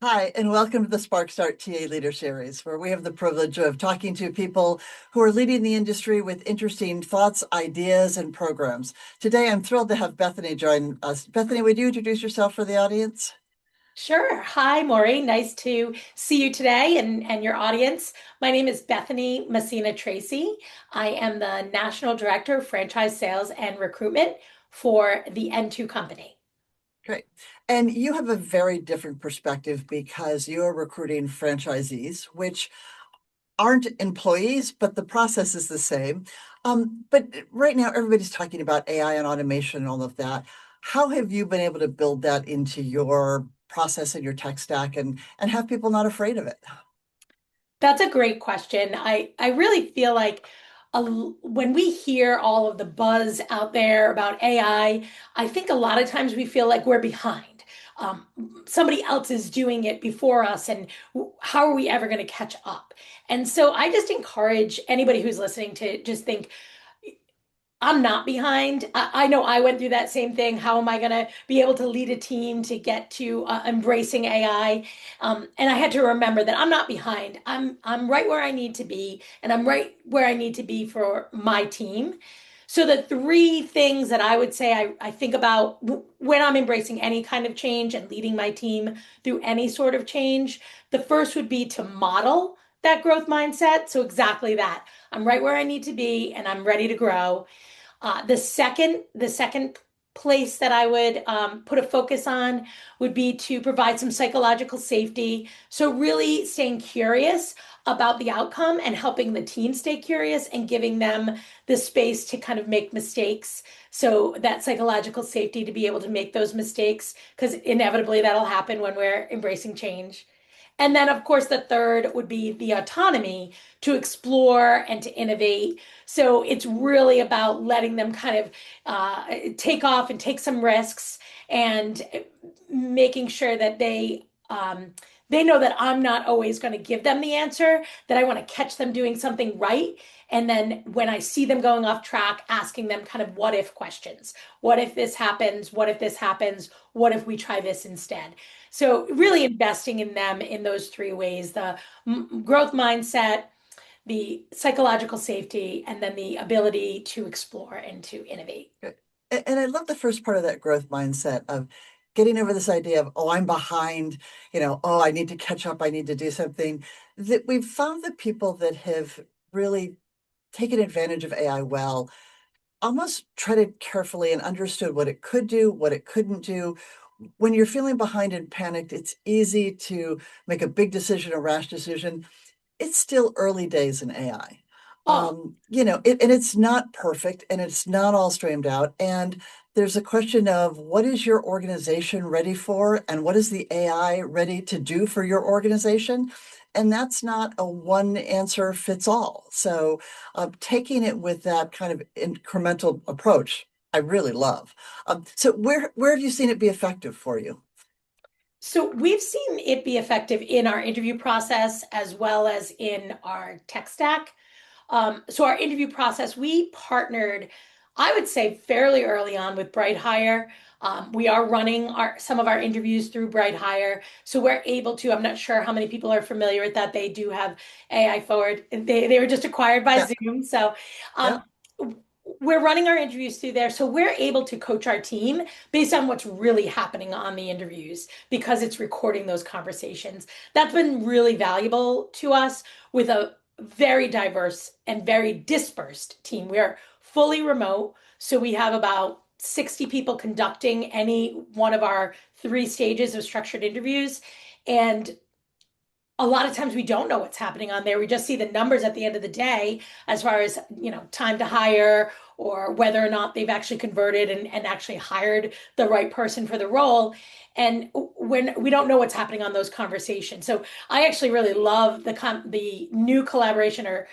Hi, and welcome to the SparcStart TA Leader Series, where we have the privilege of talking to people who are leading the industry with interesting thoughts, ideas, and programs. Today, I'm thrilled to have Bethany join us. Bethany, would you introduce yourself for the audience? Sure. Hi, Maury. Nice to see you today and your audience. My name is Bethanyn Mascena Tracy. I am the National Director of Franchise Sales and Recruitment for the N2 company. Great. And you have a very different perspective because you're recruiting franchisees, which aren't employees, but the process is the same. But right now, everybody's talking about AI and automation and all of that. How have you been able to build that into your process and your tech stack and have people not afraid of it? That's a great question. I really feel like when we hear all of the buzz out there about I think a lot of times we feel like we're behind. Um, Somebody else is doing it before us, and how are we ever going to catch up? And so I just encourage anybody who's listening to just think, I'm not behind. I know I went through that same thing. How am I going to be able to lead a team to get to embracing AI? And I had to remember that I'm not behind. I'm right where I need to be, and I'm right where I need to be for my team. So the three things that I would say I think about when I'm embracing any kind of change and leading my team through any sort of change, the first would be to model that growth mindset. So exactly that. I'm right where I need to be, and I'm ready to grow. The second place that I would put a focus on would be to provide some psychological safety. So really staying curious about the outcome and helping the team stay curious and giving them the space to kind of make mistakes. So that psychological safety to be able to make those mistakes, because inevitably that'll happen when we're embracing change. And then, of course, the third would be the autonomy to explore and to innovate. So it's really about letting them kind of take off and take some risks and making sure that they know that I'm not always going to give them the answer, that I want to catch them doing something right. And then when I see them going off track, asking them kind of what if questions. What if this happens? What if this happens? What if we try this instead? So really investing in them in those three ways, the growth mindset, the psychological safety, and then the ability to explore and to innovate. Good. And I love the first part of that growth mindset of getting over this idea of, oh, I'm behind, oh, I need to catch up, I need to do something. That we've found that people that have really taken advantage of AI well almost treaded carefully and understood what it could do, what it couldn't do. When you're feeling behind and panicked, it's easy to make a big decision, a rash decision. It's still early days in AI. Oh, And it's not perfect and it's not all streamed out. And there's a question of what is your organization ready for and what is the AI ready to do for your organization? And that's not a one answer fits all. So taking it with that kind of incremental approach, I really love. So where have you seen it be effective for you? so we've seen it be effective in our interview process as well as in our tech stack. So our interview process, we partnered, I would say, fairly early on with BrightHire. We are running some of our interviews through BrightHire, so we're able to. I'm not sure how many people are familiar with that. They do have AI forward. They were just acquired by Yeah, Zoom, so yeah. um, we're running our interviews through there. So we're able to coach our team based on what's really happening on the interviews because it's recording those conversations. That's been really valuable to us with a very diverse and very dispersed team. We are fully remote, so we have about 60 people conducting any one of our three stages of structured interviews. And a lot of times we don't know what's happening on there. We just see the numbers at the end of the day as far as, time to hire or whether or not they've actually converted and actually hired the right person for the role. And when we don't know what's happening on those conversations. So I actually really love the new collaboration or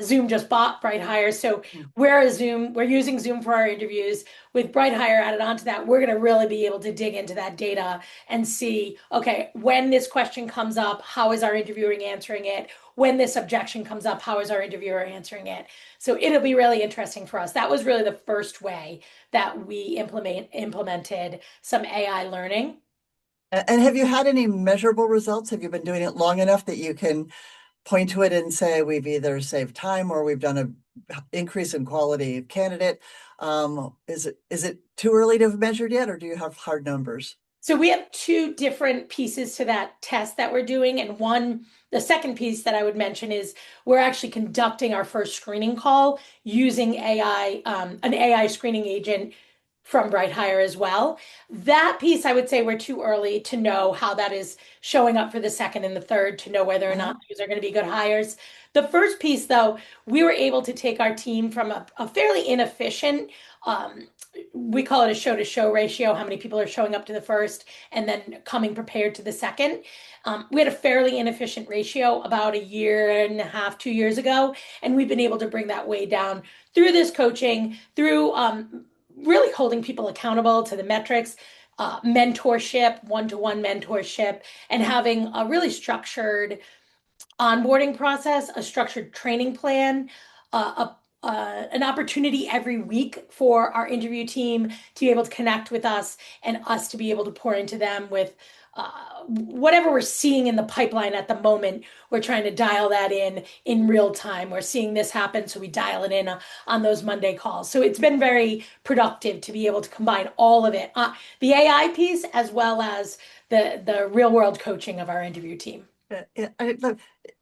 Zoom just bought BrightHire. So we're using Zoom for our interviews with BrightHire added onto that. We're going to really be able to dig into that data and see, okay, when this question comes up, how is our interviewer answering it? When this objection comes up, how is our interviewer answering it? So it'll be really interesting for us. That was really the first way that we implemented some AI learning. And have you had any measurable results? Have you been doing it long enough that you can point to it and say we've either saved time or we've done a increase in quality of candidate? Is it too early to have measured yet, or do you have hard numbers? So we have two different pieces to that test that we're doing. And one, the second piece that I would mention is we're actually conducting our first screening call using AI, an AI screening agent from BrightHire as well. That piece, I would say we're too early to know how that is showing up for the second and the third to know whether or not Uh-huh. these are going to be good hires. The first piece, though, we were able to take our team from a fairly inefficient, we call it a show to show ratio, how many people are showing up to the first and then coming prepared to the second. We had a fairly inefficient ratio about a year and a half, 2 years ago, and we've been able to bring that way down through this coaching, through really holding people accountable to the metrics, mentorship, one-to-one mentorship, and having a really structured onboarding process, a structured training plan, an opportunity every week for our interview team to be able to connect with us and us to be able to pour into them with whatever we're seeing in the pipeline at the moment. We're trying to dial that in real time. We're seeing this happen, so we dial it in on those Monday calls. So it's been very productive to be able to combine all of it, the AI piece as well as the real world coaching of our interview team. Yeah,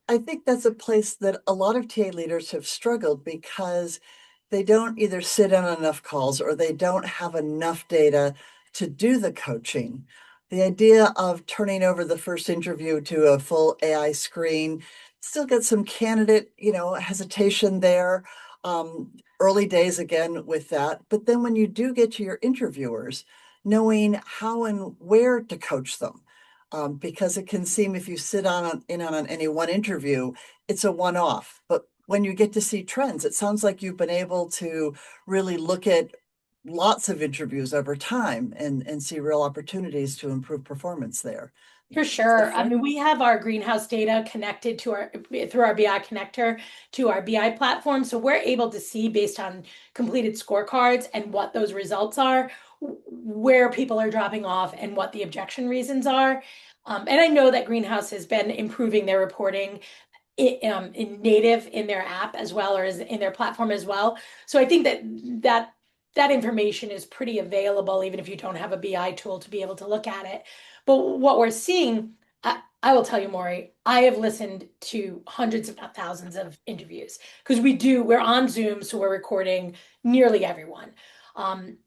I think that's a place that a lot of TA leaders have struggled because they don't either sit on enough calls or they don't have enough data to do the coaching. The idea of turning over the first interview to a full AI screen still gets some candidate, hesitation there. Early days again with that. But then when you do get to your interviewers, knowing how and where to coach them, because it can seem if you sit in on any one interview, it's a one-off. But when you get to see trends, it sounds like you've been able to really look at lots of interviews over time and see real opportunities to improve performance there. For Is that sure. I fair? mean, we have our greenhouse data connected to our through our BI connector to our BI platform. So we're able to see based on completed scorecards and what those results are, where people are dropping off and what the objection reasons are. And I know that Greenhouse has been improving their reporting in native in their app as well, or in their platform as well. So I think that information is pretty available, even if you don't have a BI tool to be able to look at it. But what we're seeing, I will tell you, Maury, I have listened to hundreds, if not thousands, of interviews because we're on Zoom, so we're recording nearly everyone. Um,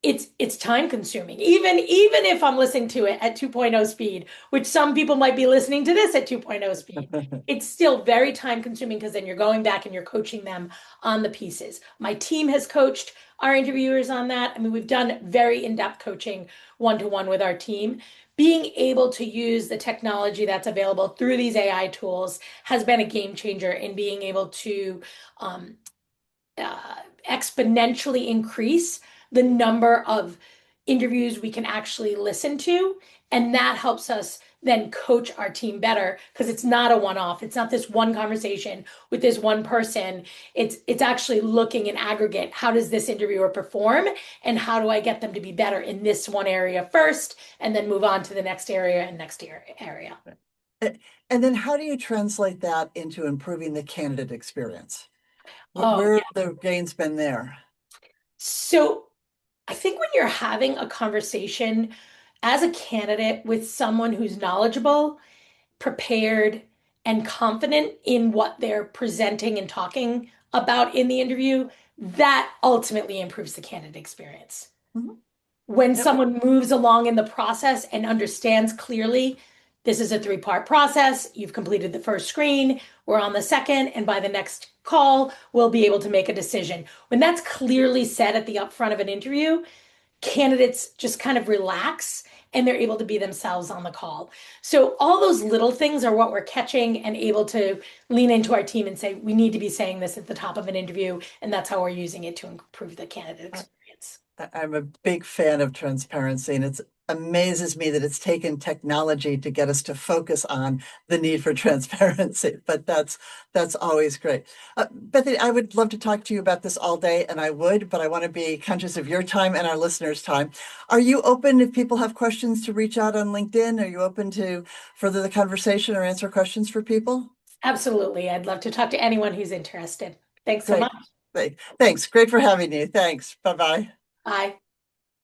it's time consuming. Even if I'm listening to it at 2.0 speed, which some people might be listening to this at 2.0 speed, it's still very time consuming because then you're going back and you're coaching them on the pieces. My team has coached our interviewers on that. I mean, we've done very in-depth coaching one-to-one with our team. Being able to use the technology that's available through these AI tools has been a game changer in being able to um, exponentially increase the number of interviews we can actually listen to. And that helps us then coach our team better because it's not a one-off. It's not this one conversation with this one person. It's actually looking in aggregate. How does this interviewer perform? And how do I get them to be better in this one area first and then move on to the next area and next area? And then how do you translate that into improving the candidate experience? Oh, Where yeah. have the gains been there? So I think when you're having a conversation as a candidate with someone who's knowledgeable, prepared, and confident in what they're presenting and talking about in the interview, that ultimately improves the candidate experience. Mhm. When Yep. someone moves along in the process and understands clearly this is a three-part process, you've completed the first screen, we're on the second, and by the next call, we'll be able to make a decision. When that's clearly said at the upfront of an interview, candidates just kind of relax and they're able to be themselves on the call. So all those little things are what we're catching and able to lean into our team and say, we need to be saying this at the top of an interview, and that's how we're using it to improve the candidate experience. I'm a big fan of transparency, and it's amazes me that it's taken technology to get us to focus on the need for transparency. But that's always great. Bethany, I would love to talk to you about this all day, and I would, but I want to be conscious of your time and our listeners' time. Are you open, if people have questions, to reach out on LinkedIn? Are you open to further the conversation or answer questions for people? Absolutely. I'd love to talk to anyone who's interested. Thanks so much. Great. Thanks. Great for having you. Thanks. Bye-bye. Bye.